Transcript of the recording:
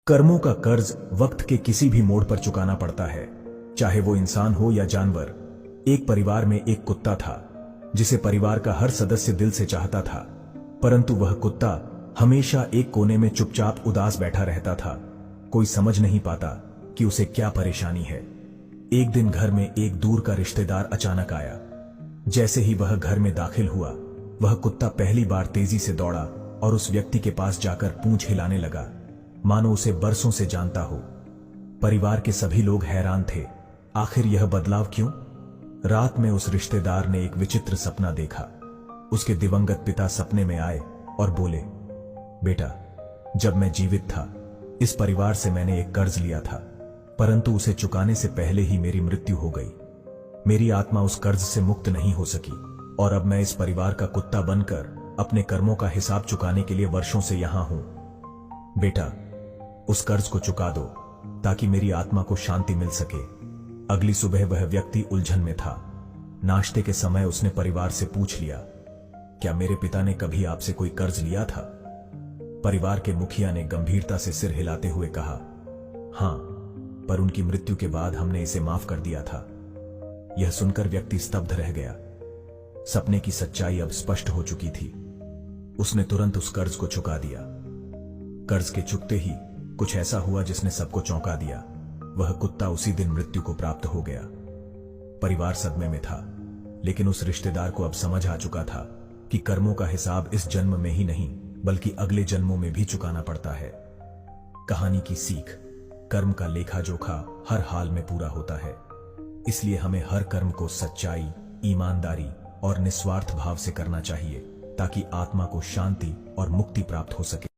कर्मों का कर्ज वक्त के किसी भी मोड़ पर चुकाना पड़ता है, चाहे वो इंसान हो या जानवर। एक परिवार में एक कुत्ता था जिसे परिवार का हर सदस्य दिल से चाहता था, परंतु वह कुत्ता हमेशा एक कोने में चुपचाप उदास बैठा रहता था। कोई समझ नहीं पाता कि उसे क्या परेशानी है। एक दिन घर में एक दूर का रिश्तेदार अचानक आया। जैसे ही वह घर में दाखिल हुआ, वह कुत्ता पहली बार तेजी से दौड़ा और उस व्यक्ति के पास जाकर पूंछ हिलाने लगा, मानो उसे बरसों से जानता हो। परिवार के सभी लोग हैरान थे, आखिर यह बदलाव क्यों? रात में उस रिश्तेदार ने एक विचित्र सपना देखा। उसके दिवंगत पिता सपने में आए और बोले, बेटा, जब मैं जीवित था इस परिवार से मैंने एक कर्ज लिया था, परंतु उसे चुकाने से पहले ही मेरी मृत्यु हो गई। मेरी आत्मा उस कर्ज से मुक्त नहीं हो सकी और अब मैं इस परिवार का कुत्ता बनकर अपने कर्मों का हिसाब चुकाने के लिए वर्षों से यहां हूं। बेटा, उस कर्ज को चुका दो ताकि मेरी आत्मा को शांति मिल सके। अगली सुबह वह व्यक्ति उलझन में था। नाश्ते के समय उसने परिवार से पूछ लिया, क्या मेरे पिता ने कभी आपसे कोई कर्ज लिया था? परिवार के मुखिया ने गंभीरता से सिर हिलाते हुए कहा, हां, पर उनकी मृत्यु के बाद हमने इसे माफ कर दिया था। यह सुनकर व्यक्ति स्तब्ध रह गया। सपने की सच्चाई अब स्पष्ट हो चुकी थी। उसने तुरंत उस कर्ज को चुका दिया। कर्ज के चुकते ही कुछ ऐसा हुआ जिसने सबको चौंका दिया। वह कुत्ता उसी दिन मृत्यु को प्राप्त हो गया। परिवार सदमे में था, लेकिन उस रिश्तेदार को अब समझ आ चुका था कि कर्मों का हिसाब इस जन्म में ही नहीं बल्कि अगले जन्मों में भी चुकाना पड़ता है। कहानी की सीख, कर्म का लेखा जोखा हर हाल में पूरा होता है, इसलिए हमें हर कर्म को सच्चाई, ईमानदारी और निस्वार्थ भाव से करना चाहिए ताकि आत्मा को शांति और मुक्ति प्राप्त हो सके।